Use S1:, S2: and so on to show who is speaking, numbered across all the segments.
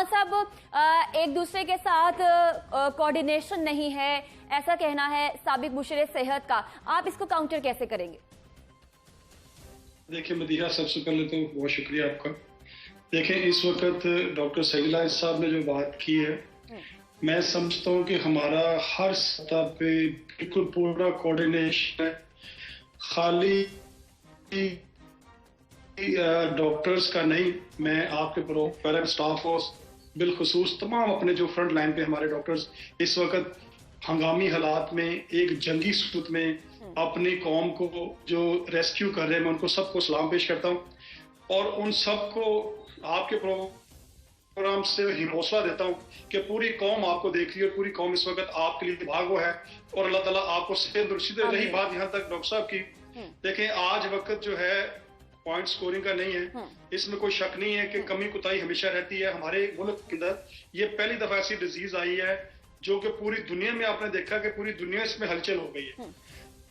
S1: साहब एक दूसरे के साथ कोऑर्डिनेशन नहीं है, ऐसा कहना है साबिक मुशीर सेहत का, आप इसको काउंटर कैसे करेंगे?
S2: देखिए मदीहा, सबसे पहले तो बहुत शुक्रिया आपका। देखें, इस वक्त डॉक्टर सईला साहब ने जो बात की है, मैं समझता हूँ कि हमारा हर सतह पे बिल्कुल पूरा कोऑर्डिनेशन है। खाली डॉक्टर्स का नहीं, मैं आपके पैरा स्टाफ को बिलखुसूस तमाम अपने जो फ्रंट लाइन पे हमारे डॉक्टर्स इस वक्त हंगामी हालात में एक जंगी सूरत में अपनी कौम को जो रेस्क्यू कर रहे हैं, मैं उनको सबको सलाम पेश करता हूँ और उन सबको आपके प्रोग्राम से हौसला देता हूँ कि पूरी कौम आपको देख रही है और पूरी कौम इस वक्त आपके लिए भागो है और अल्लाह ताला आपको सेहत दुरुस्ती दे। रही बात यहाँ तक डॉक्टर साहब की, देखें आज वक्त जो है पॉइंट स्कोरिंग का नहीं है, इसमें कोई शक नहीं है कि कमी कुताही हमेशा रहती है। हमारे मुल्क के अंदर ये पहली दफा ऐसी डिजीज आई है जो कि पूरी दुनिया में आपने देखा कि पूरी दुनिया इसमें हलचल हो गई है।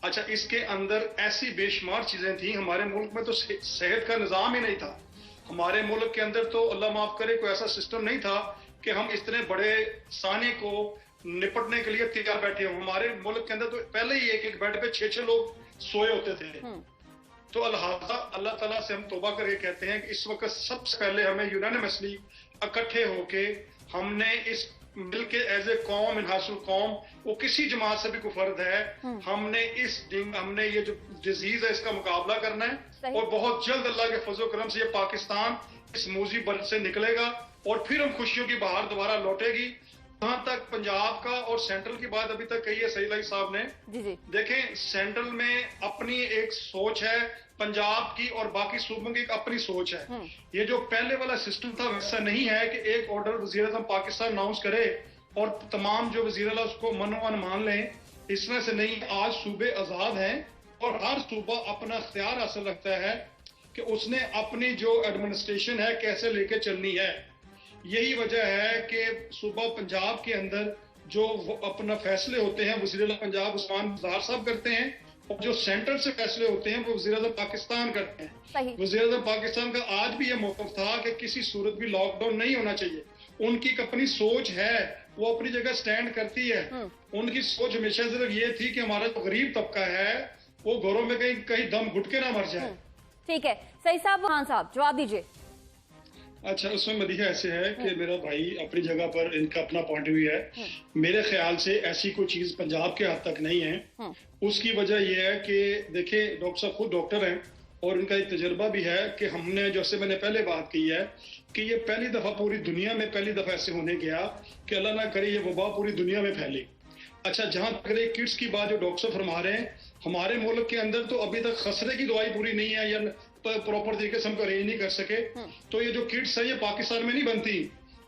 S2: अच्छा, इसके अंदर ऐसी बेशुमार चीजें थी, हमारे मुल्क में तो सेहत का निजाम ही नहीं था। हमारे मुल्क के अंदर तो अल्लाह माफ करे कोई ऐसा सिस्टम नहीं था कि हम इतने बड़े साने को निपटने के लिए तैयार बैठे हों। हमारे मुल्क के अंदर तो पहले ही एक एक बेड पे 6-6 लोग सोए होते थे। तो अल्लाह ताला से हम तौबा करके कहते हैं कि इस वक्त सबसे पहले हमें यूनानिमसली इकट्ठे होके हमने इस मिल के एज ए कौम, इनहासुल कौम, वो किसी जमात से भी कोई फर्द है, हमने ये जो डिजीज है इसका मुकाबला करना है और बहुत जल्द अल्लाह के फजल करम से ये पाकिस्तान इस मुसीबत से निकलेगा और फिर हम खुशियों की बहार दोबारा लौटेगी। जहां तक पंजाब का और सेंट्रल की बात अभी तक कही है सईला साहब ने, देखें सेंट्रल में अपनी एक सोच है, पंजाब की और बाकी सूबों की एक अपनी सोच है। ये जो पहले वाला सिस्टम था वैसा नहीं है कि एक ऑर्डर वज़ीर-ए-आज़म पाकिस्तान अनाउंस करे और तमाम जो वज़ीर आला उसको मनोमन मान लें। इस तरह से नहीं, आज सूबे आजाद हैं और हर सूबा अपना इख्तियार हासिल रखता है कि उसने अपनी जो एडमिनिस्ट्रेशन है कैसे लेके चलनी है। यही वजह है कि सूबा पंजाब के अंदर जो अपना फैसले होते हैं वज़ीर-ए-आला पंजाब उस्मान बुज़दार साहब करते हैं और जो सेंटर से फैसले होते हैं वो वज़ीर-ए-आज़म पाकिस्तान करते हैं। वज़ीर-ए-आज़म पाकिस्तान का आज भी ये मौक़िफ़ था कि किसी सूरत भी लॉकडाउन नहीं होना चाहिए। उनकी एक अपनी सोच है, वो अपनी जगह स्टैंड करती है। उनकी सोच हमेशा सिर्फ ये थी कि हमारा जो गरीब तबका है वो घरों में कहीं दम घुट के ना मर जाए।
S1: ठीक है, सही साहब, खान साहब जवाब दीजिए।
S2: अच्छा, उसमें मदीहा ऐसे है कि मेरा भाई अपनी जगह पर इनका अपना पॉइंट व्यू है। मेरे ख्याल से ऐसी कोई चीज पंजाब के हद तक नहीं है। उसकी वजह यह है कि देखिए डॉक्टर साहब खुद डॉक्टर हैं और इनका एक तजर्बा भी है कि हमने, जैसे मैंने पहले बात की है कि ये पहली दफा पूरी दुनिया में पहली दफा ऐसे होने गया कि अल्लाह ना करे ये वबा पूरी दुनिया में फैली। अच्छा, जहां तक किड्स की बात जो डॉक्टर साहब फरमा रहे हैं, हमारे मुल्क के अंदर तो अभी तक खसरे की दवाई पूरी नहीं है या प्रॉपर तरीके से हमको अरेंज नहीं कर सके। तो ये जो किट्स है ये पाकिस्तान में नहीं बनती,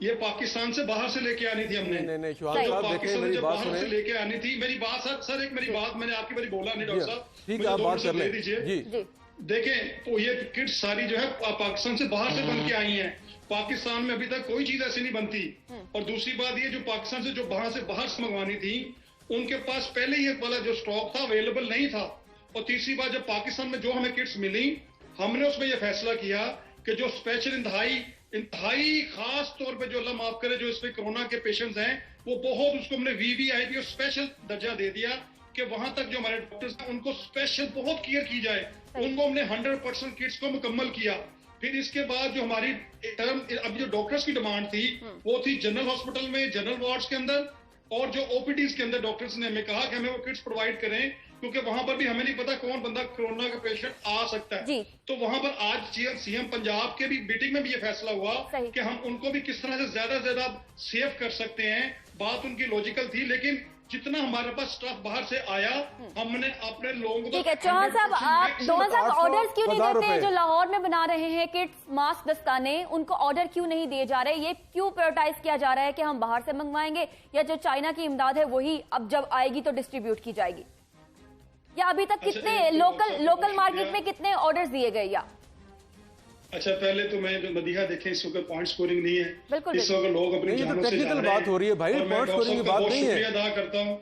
S2: ये पाकिस्तान से बाहर से लेके आनी थी हमने।
S3: नहीं,
S2: तो पाकिस्तान से बाहर से लेके आनी थी। मेरी बात सर एक मेरी बात मैंने आपकी बारी बोला नहीं डॉक्टर साहब,
S3: ठीक है, आप बात कर ले
S2: दीजिए। देखें, तो ये किट्स सारी जो है पाकिस्तान से बाहर से बन के आई हैं। पाकिस्तान में अभी तक कोई चीज ऐसी नहीं बनती। और दूसरी बात ये, जो पाकिस्तान से जो बाहर से मंगवानी थी उनके पास पहले ही वाला जो स्टॉक था अवेलेबल नहीं था। और तीसरी बात, जब पाकिस्तान में जो हमें किट्स मिली, हमने उसमें यह फैसला किया कि जो स्पेशल इंतहाई खास तौर पे जो अल्लाह माफ करे जो इसमें कोरोना के पेशेंट्स हैं, वो बहुत उसको हमने वीवीआईपी और स्पेशल दर्जा दे दिया कि वहां तक जो हमारे डॉक्टर्स हैं उनको स्पेशल बहुत केयर की जाए। उनको हमने 100% किट्स को मुकम्मल किया। फिर इसके बाद जो हमारी अब जो डॉक्टर्स की डिमांड थी वो थी जनरल हॉस्पिटल में, जनरल वार्ड्स के अंदर और जो ओपीडीज के अंदर डॉक्टर्स ने हमें कहा कि हमें वो किट्स प्रोवाइड करें, क्योंकि वहां पर भी हमें नहीं पता कौन बंदा कोरोना का पेशेंट आ सकता है। तो वहां पर आज सीएम पंजाब के भी मीटिंग में भी ये फैसला हुआ कि हम उनको भी किस तरह से ज्यादा सेव कर सकते हैं। बात उनकी लॉजिकल थी, लेकिन जितना हमारे पास स्टाफ बाहर से आया हमने अपने लोगों को।
S1: ठीक है चौहान साहब, आप चौहान साहब ऑर्डर्स क्यों नहीं देते? जो लाहौर में बना रहे हैं किट्स, मास्क, दस्ताने, उनको ऑर्डर क्यों नहीं दिए जा रहे? ये क्यों प्रायोरिटाइज किया जा रहा है कि हम बाहर से मंगवाएंगे या जो चाइना की इमदाद है वही अब जब आएगी तो डिस्ट्रीब्यूट की जाएगी? या अभी तक कितने लोकल मार्केट में कितने ऑर्डर्स दिए गए? या
S2: अच्छा, पहले तो मैं मदीहा देखें, इस वक्त पॉइंट स्कोरिंग नहीं है। इस वक्त लोग अपनी जानों से जा रहे हैं।
S3: बात हो रही है भाई, पॉइंट स्कोरिंग की बात नहीं है।
S2: शुक्रिया अदा करता हूँ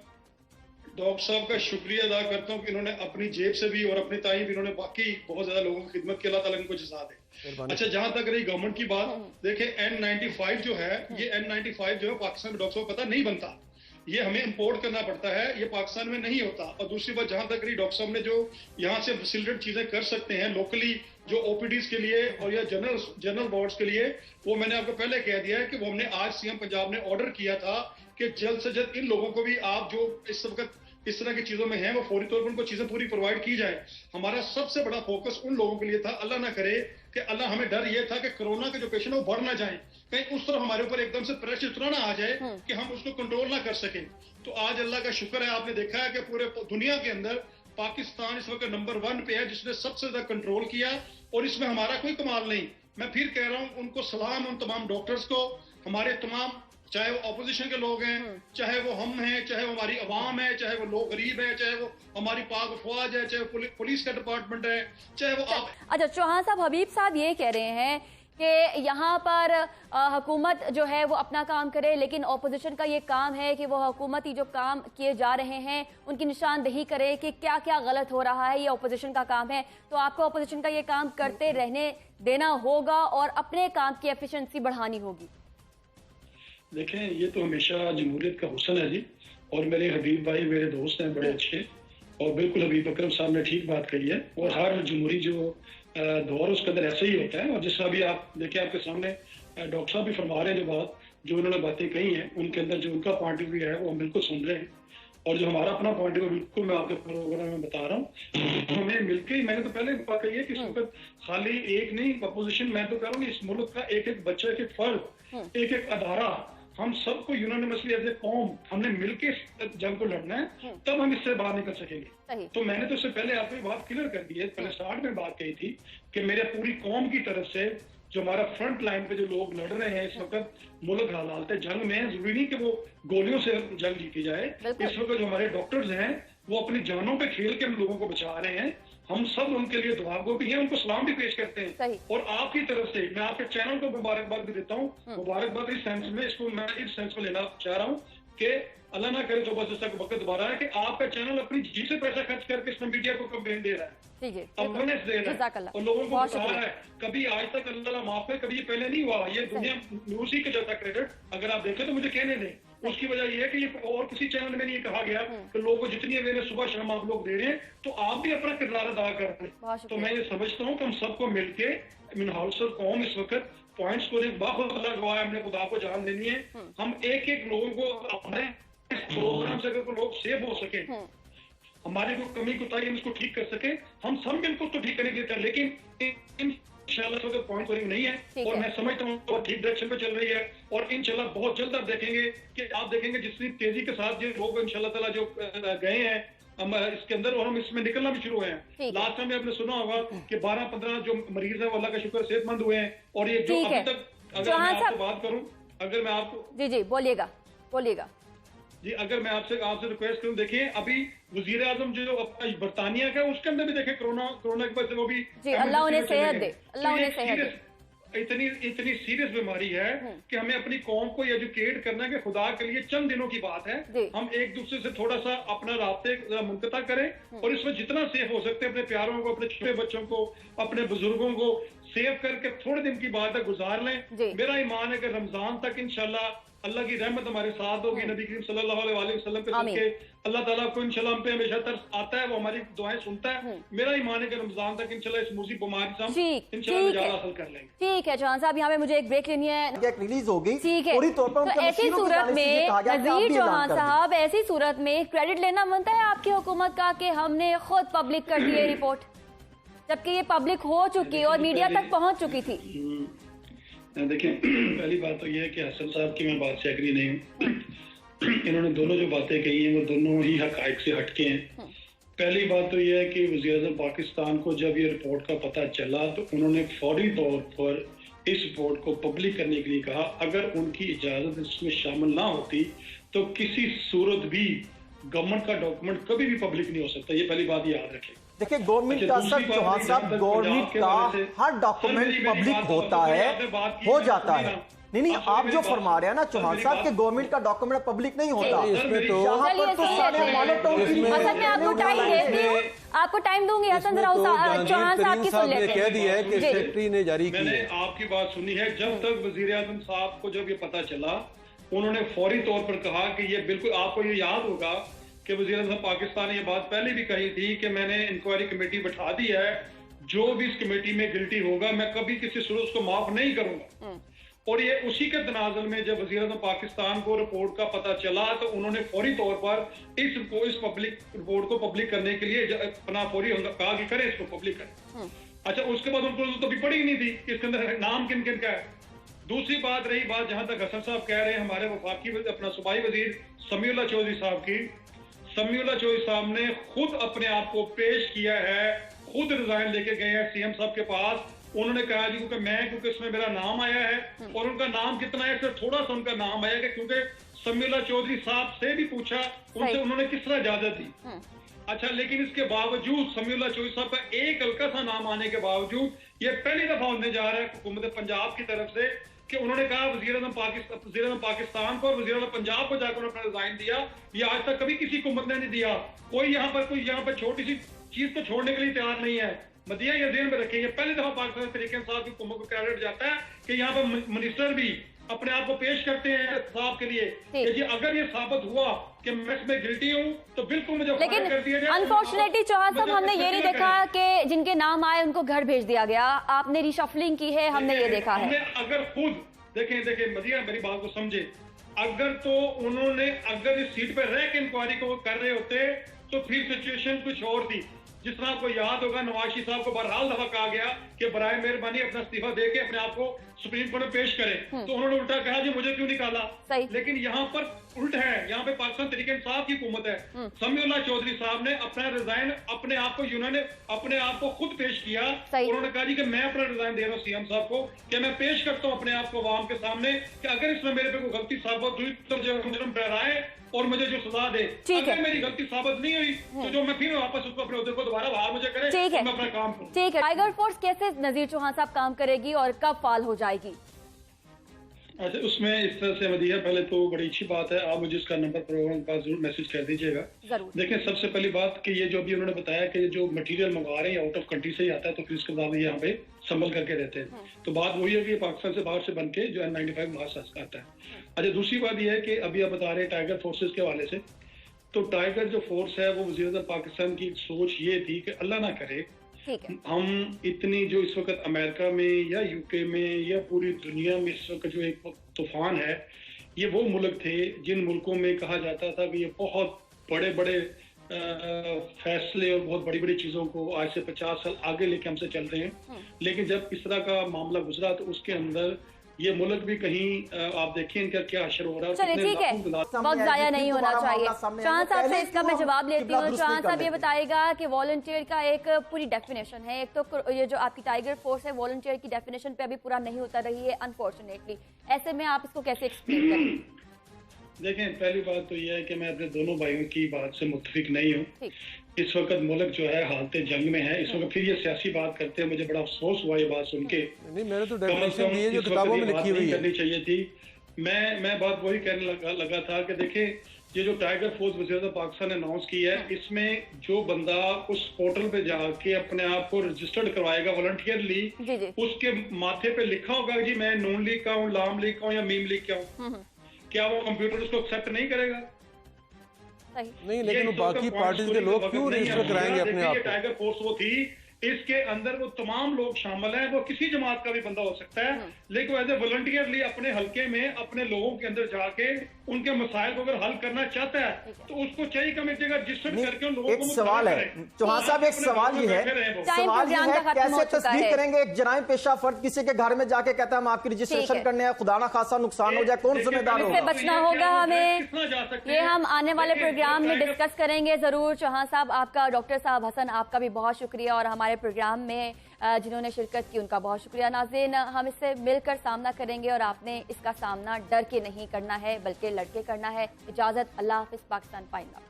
S2: डॉक्टर साहब का शुक्रिया अदा करता हूँ कि इन्होंने अपनी जेब से भी और अपनी ताई भी इन्होंने बाकी बहुत ज्यादा लोगों की खिदमत की, अल्लाह ताला इनको जज़ा दे। अच्छा, जहां तक रही गवर्नमेंट की बात, देखें N95 जो है, ये N95 जो है पाकिस्तान में डॉक्टर साहब पता नहीं बनता, ये हमें इंपोर्ट करना पड़ता है, ये पाकिस्तान में नहीं होता। और दूसरी बात, जहां तक रही डॉक्टर साहब ने जो यहाँ से फैसिलिटेड चीजें कर सकते हैं लोकली, जो ओपीडीज के लिए और या जनरल वार्ड्स के लिए, वो मैंने आपको पहले कह दिया है कि वो हमने आज सीएम पंजाब ने ऑर्डर किया था कि जल्द से जल्द इन लोगों को भी आप जो इस वक्त इस तरह की चीजों में हैं वो फौरी तौर पर उनको चीजें पूरी प्रोवाइड की जाए। हमारा सबसे बड़ा फोकस उन लोगों के लिए था, अल्लाह ना करे कि अल्लाह, हमें डर ये था कि कोरोना के जो पेशेंट है वो बढ़ ना जाए, कहीं उस तरह हमारे ऊपर एकदम से प्रेशर इतना ना आ जाए कि हम उसको कंट्रोल ना कर सकें। तो आज अल्लाह का शुक्र है, आपने देखा है कि पूरे दुनिया के अंदर पाकिस्तान इस वक्त नंबर 1 पे है जिसने सबसे ज्यादा कंट्रोल किया, और इसमें हमारा कोई कमाल नहीं। मैं फिर कह रहा हूं, उनको सलाम उन तमाम डॉक्टर्स को, हमारे तमाम, चाहे वो अपोजिशन के लोग हैं, चाहे वो हम हैं, चाहे वो हमारी अवाम है, चाहे वो लोग गरीब है, चाहे वो हमारी पाक फौज है, चाहे वो पुलिस का डिपार्टमेंट है, चाहे वो आप।
S1: अच्छा चौहान साहब, हबीब साहब ये कह रहे हैं कि यहाँ पर हुकूमत जो है वो अपना काम करे, लेकिन ऑपोजिशन का ये काम है कि वो हुकूमती जो काम किए जा रहे हैं उनकी निशानदेही करे कि क्या क्या गलत हो रहा है, ये ऑपोजिशन का काम है। तो आपको ऑपोजिशन का ये काम करते रहने देना होगा और अपने काम की एफिशिएंसी बढ़ानी होगी।
S2: देखें, ये तो हमेशा जमहूरियत का हुस्न है जी, और मेरे हबीब भाई मेरे दोस्त हैं बड़े अच्छे, और बिल्कुल हबीब अकरम साहब ने ठीक बात कही है, और हर जमहूरी जो दौर उसके अंदर ऐसा ही होता है। और जिस तरह भी आप देखें, आपके सामने डॉक्टर साहब भी फरमा रहे हैं, जो उन्होंने बातें कही हैं उनके अंदर जो उनका पॉइंट ऑफ व्यू है वो हम बिल्कुल सुन रहे हैं, और जो हमारा अपना पॉइंट ऑफ व्यू बिल्कुल मैं आपके प्रोग्राम में बता रहा हूँ। हमें मिलकर ही, मैंने तो पहले बात कही है कि इस वक्त खाली एक नहीं अपोजिशन, मैं तो कह रहा हूँ इस मुल्क का एक एक बच्चा, एक एक फर्द, एक एक अदारा, हम सबको यूनानिमसली एज ए कौम हमने मिलके जंग को लड़ना है, तब हम इससे बाहर निकल सकेंगे। तो मैंने तो इससे पहले आपको बात क्लियर कर दी है, पहले स्टार्ट में बात कही थी कि मेरे पूरी कौम की तरफ से जो हमारा फ्रंट लाइन पे जो लोग लड़ रहे हैं इस वक्त, मुल्क हालात है जंग में, जरूरी नहीं कि वो गोलियों से जंग जीती जाए। इस वक्त जो हमारे डॉक्टर्स हैं वो अपनी जानों पे खेल के हम लोगों को बचा रहे हैं, हम सब उनके लिए दुआ गो भी हैं, उनको सलाम भी पेश करते हैं। और आपकी तरफ से मैं आपके चैनल को मुबारकबाद भी देता हूँ, मुबारकबाद इस सेंस में, इसको मैं इस सेंस में लेना चाह रहा हूँ कि अल्लाह ना करे तो बस ऐसा वक्त दोबारा है कि आपका चैनल अपनी जी से पैसा खर्च करके इसमें मीडिया को कंप्लेन दे रहा है, अवेयरनेस दे रहा है, और लोगों को बता रहा है। कभी आज तक अल्लाह माफ है, कभी ये पहले नहीं हुआ, ये दुनिया न्यूज ही का जाता क्रेडिट अगर आप देखें तो मुझे कहने दें। उसकी वजह यह है कि ये और किसी चैनल में नहीं कहा गया कि लोगों को जितनी अवेयरनेस सुबह शाम आप लोग दे रहे हैं, तो आप भी अपना किरदार अदा कर रहे हैं। तो मैं ये समझता हूँ कि हम सबको मिलके मिनहाउसर कौम इस वक्त पॉइंट्स को बाखुद अल्लाह गवाह हमने खुदा को जान देनी है। हम एक एक लोगों को अपने प्रोग्राम से अगर लोग सेव हो सके, हमारी कोई कमी कोताही हम इसको ठीक कर सके, हम सब मिलकर उसको ठीक करने के लिए, लेकिन इंशाल्लाह तो पॉइंट वरिंग नहीं है, और मैं समझता हूँ वो ठीक डायरेक्शन पे चल रही है, और इंशाल्लाह बहुत जल्द आप देखेंगे जितनी तेजी के साथ जो लोग इंशाल्लाह ताला जो गए हैं हम इसके अंदर, और हम इसमें निकलना भी शुरू हुए हैं। लास्ट टाइम आपने सुना होगा कि 12-15 जो मरीज है वो अल्लाह का शुक्र सेहतमंद हुए हैं, और ये जो अभी तक, अगर मैं आपसे बात करूं, अगर मैं आपको
S1: जी बोलिएगा
S2: जी, अगर मैं आपसे रिक्वेस्ट करूं, देखिए अभी वजीर आजम जो अपना बरतानिया का, उसके अंदर भी देखे कोरोना की वजह से वो भी
S1: अल्लाह उन्हें सेहत दे, अल्लाह उन्हें सेहत दे।
S2: इतनी सीरियस बीमारी है कि हमें अपनी कौम को एजुकेट करना है कि खुदा के लिए चंद दिनों की बात है, हम एक दूसरे से थोड़ा सा अपना रास्ते मुनक़ता करें, और इसमें जितना सेफ हो सकते हैं अपने प्यारों को, अपने छोटे बच्चों को, अपने बुजुर्गों को सेव करके थोड़े दिन की बात है गुजार लें। मेरा ईमान है कि रमजान तक इंशाल्लाह अल्लाह की रहमत हमारे साथ होगी, नबी करीम सल्लल्लाहु अलैहि वसल्लम पे सदके अल्लाह ताला को इंशाल्लाह हम पे हमेशा तरस आता है, वो हमारी दुआएं सुनता है। मेरा ईमान है कि रमजान तक इंशाल्लाह इस मुसीबत बीमारी से हम इंशाल्लाह निजात हासिल कर लेंगे। ठीक है
S1: जहां साहब, यहाँ पे मुझे एक ब्रेक लेनी है,
S3: रिलीज हो गई,
S1: ठीक है। तो ऐसी सूरत में नजीर चौहान साहब, ऐसी सूरत में क्रेडिट लेना बनता है आपकी हुकूमत का कि हमने खुद पब्लिक कर दी है रिपोर्ट, जबकि ये पब्लिक हो चुकी और मीडिया तक पहुंच चुकी थी।
S2: देखिए, पहली बात तो यह है कि हसन साहब की मैं बात से एग्री नहीं हूँ। इन्होंने दोनों जो बातें कही हैं वो दोनों ही हक़ाइक़ से हटके हैं। पहली बात तो यह है कि वज़ीर-ए-आज़म पाकिस्तान को जब ये रिपोर्ट का पता चला तो उन्होंने फौरी तौर पर इस रिपोर्ट को पब्लिक करने के लिए कहा। अगर उनकी इजाज़त इसमें शामिल ना होती तो किसी सूरत भी गवर्नमेंट का डॉक्यूमेंट कभी भी पब्लिक नहीं हो सकता, ये पहली बात याद रखें।
S3: देखिए, गवर्नमेंट का सब चौहान साहब, गवर्नमेंट का हर डॉक्यूमेंट पब्लिक होता है, हो जाता है, नहीं, आप जो फरमा रहे हैं ना चौहान साहब के गवर्नमेंट का डॉक्यूमेंट पब्लिक नहीं होता, यहाँ पर तो सारे मानवताओं की
S1: हसन, मैं आपको टाइम देती हूँ, आपको टाइम दूंगी। हसन चौहान साहब की सुन लेते हैं।
S4: कह दिया है कि सेक्रेटरी ने जारी की है।
S2: मैंने आपकी बात सुनी है। जब तक वजीर आजम साहब को जब ये पता चला, उन्होंने फौरी तौर पर कहा कि ये बिल्कुल, आपको ये याद होगा कि वजीर आजम पाकिस्तान ने ये बात पहले भी कही थी कि मैंने इंक्वायरी कमेटी बैठा दी है, जो भी इस कमेटी में गिल्टी होगा मैं कभी किसी सूरत को माफ नहीं करूंगा। और ये उसी के तनाजुल में जब वज़ीर आज़म पाकिस्तान को रिपोर्ट का पता चला तो उन्होंने फौरी तौर पर इस पब्लिक रिपोर्ट को पब्लिक करने के लिए अपना फौरी कहा कि करें इसको पब्लिक करें। अच्छा, उसके बाद उनको तो भी पड़ी ही नहीं थी कि इसके अंदर नाम किन किन का है। दूसरी बात रही बात जहां तक हसन साहब कह रहे हैं हमारे वफाकी अपना सूबाई वजीर समीउल्लाह चौधरी साहब की, समीउल्लाह चौधरी साहब ने खुद अपने आप को पेश किया है, खुद रिजाइन लेके गए हैं सीएम साहब के पास। उन्होंने कहा जी क्योंकि इसमें मेरा नाम आया है और उनका नाम कितना है, सिर्फ थोड़ा सा उनका नाम आया है क्योंकि समीउल्लाह चौधरी साहब से भी पूछा उनसे उन्होंने किस तरह इजाजत दी। अच्छा, लेकिन इसके बावजूद समीउल्लाह चौधरी साहब का एक हल्का सा नाम आने के बावजूद ये पहली दफा होने जा रहा है हुकूमत पंजाब की तरफ से कि उन्होंने कहा वज़ीर आज़म पाकिस्तान को और वज़ीर आज़म पंजाब को जाकर उन्होंने रिजाइन दिया। ये आज तक कभी किसी हुकूमत ने नहीं दिया। कोई यहाँ पर छोटी सी चीज को छोड़ने के लिए तैयार नहीं है। मदिया ये ध्यान में रखें, ये पहली दफा पाकिस्तान तरीके साहब की हुकूमत को क्रेडिट जाता है कि यहाँ पर मिनिस्टर भी अपने आप को पेश करते हैं साहब के लिए कि जी अगर ये साबित हुआ कि मैं इसमें गिल्टी हूँ तो बिल्कुल मुझे
S1: लेकिन
S2: कर दिया जाए।
S1: अनफॉर्चुनेटली चौहान साहब हमने ये नहीं देखा कि जिनके नाम आए उनको घर भेज दिया गया। आपने रिशफलिंग की है, हमने ये देखा है।
S2: अगर खुद देखें मदिया मेरी बात को समझे, अगर तो उन्होंने अगर इस सीट पर रह के इंक्वायरी को कर रहे होते तो फिर सिचुएशन कुछ और थी। जिस तरह आपको याद होगा नवाज शरीफ साहब को बहरहाल दफा कहा गया कि बराए मेहरबानी अपना इस्तीफा दे के अपने आप को सुप्रीम कोर्ट में पेश करें, तो उन्होंने उल्टा कहा जी मुझे क्यों निकाला। लेकिन यहाँ पर उल्ट है, यहाँ पे पाकिस्तान तरीके इंसाफ की हुकूमत है। समीउल्लाह चौधरी साहब ने अपना रिजाइन अपने आप को उन्होंने अपने आप को खुद पेश किया। उन्होंने कहा जी कि मैं अपना रिजाइन दे रहा हूँ सीएम साहब को कि मैं पेश करता हूँ अपने आप को अवाम के सामने कि अगर इसमें मेरे पे कोई गलती साबित हुई तो जो मुजरिम ठहराए और मुझे जो सजा दे। अगर मेरी गलती साबित नहीं हुई तो जो मैं फिर वापस उसको अपने उधर को दोबारा बाहर मुझे करे, तो मैं अपना काम करूं।
S1: ठीक है, टाइगर फोर्स कैसे नजीर चौहान साहब काम करेगी और कब फाल हो जाएगी?
S2: अच्छा, उसमें इस तरह से मदिया पहले तो बड़ी अच्छी बात है, आप मुझे इसका नंबर प्रोग्राम का जरूर मैसेज कर दीजिएगा। देखें, सबसे पहली बात कि ये जो अभी उन्होंने बताया कि जो मटेरियल मंगवा रहे हैं आउट ऑफ कंट्री से ही आता है तो फिर इसके बाद यहाँ पे संभल करके रहते हैं, तो बात वही है कि पाकिस्तान से बाहर से बन के जो N95 बाहर से आता है। अच्छा, दूसरी बात यह है कि अभी आप बता रहे हैं टाइगर फोर्सेज के हवाले से, तो टाइगर जो फोर्स है वो वज़ीर आज़म पाकिस्तान की सोच ये थी कि अल्लाह ना करे हम इतनी जो इस वक्त अमेरिका में या यूके में या पूरी दुनिया में इस वक्त जो एक तूफान है, ये वो मुल्क थे जिन मुल्कों में कहा जाता था कि ये बहुत बड़े बड़े फैसले और बहुत बड़ी बड़ी चीजों को आज से 50 साल आगे लेके हमसे चल रहे हैं। लेकिन जब इस तरह का मामला गुजरा तो उसके अंदर ये मुल्क भी कहीं आप देखिए इनका क्या असर हो रहा है।
S1: चलिए ठीक है, वक्त जाया नहीं होना चाहिए। चौहान साहब से इसका मैं जवाब लेती हूँ। चौहान साहब ये बताएगा कि वॉलंटियर का एक पूरी डेफिनेशन है, एक तो ये जो आपकी टाइगर फोर्स है वॉलंटियर की डेफिनेशन पे अभी पूरा नहीं होता रही है अनफॉर्चुनेटली, ऐसे में आप इसको कैसे एक्सप्लेन करें?
S2: देखें, पहली बात तो यह है कि मैं अपने दोनों भाइयों की बात से मुत्तफिक नहीं हूँ। इस वक्त मुल्क जो है हालत जंग में है, इस वक्त फिर ये सियासी बात करते हैं, मुझे बड़ा अफसोस हुआ ये बात सुन के।
S4: नहीं, मैंने तो डेफिनेशन दी है जो किताबों में लिखी हुई है।
S2: करनी चाहिए थी। मैं बात वही कहने लगा था कि देखिए ये जो टाइगर फोर्स वज़ीर आज़म पाकिस्तान ने अनाउंस की है, इसमें जो बंदा उस पोर्टल पे जाके अपने आप को रजिस्टर्ड करवाएगा वॉलंटियरली, उसके माथे पे लिखा होगा जी मैं नून लीग का हूँ, लाम लीग का हूँ या मीम लीग का हूँ, क्या वो कंप्यूटर उसको एक्सेप्ट नहीं करेगा?
S4: नहीं, लेकिन बाकी पार्टीज के लोग क्यों रजिस्टर कराएंगे अपने आप को?
S2: टाइगर फोर्स वो थी, इसके अंदर वो तमाम लोग शामिल हैं, वो किसी जमात का भी बंदा हो सकता है, लेकिन एज ए वॉलंटियरली अपने हलके में अपने लोगों के अंदर जाके उनके मसाइल को अगर हल करना चाहता है तो उसको चाहिए कमेटी का रजिस्टर करके उन लोगों को।
S3: एक सवाल है चौहान साहब, एक सवाल ये है कैसे तस्दीक करेंगे एक जराइम पेशा फर्द किसी के घर में जाके कहता है हम आपकी रजिस्ट्रेशन करने हैं, खुदा ना खासा नुकसान हो जाए, कौन जिम्मेदार होगा?
S1: बचना होगा हमें, ये हम आने वाले प्रोग्राम में डिस्कस करेंगे जरूर। चौहान साहब आपका, डॉक्टर साहब हसन आपका भी बहुत शुक्रिया और हमारे प्रोग्राम में जिन्होंने शिरकत की उनका बहुत शुक्रिया। नाज़रीन, हम इससे मिलकर सामना करेंगे और आपने इसका सामना डर के नहीं करना है बल्कि लड़के करना है। इजाजत, अल्लाह हाफिज़, पाकिस्तान पाइंदा।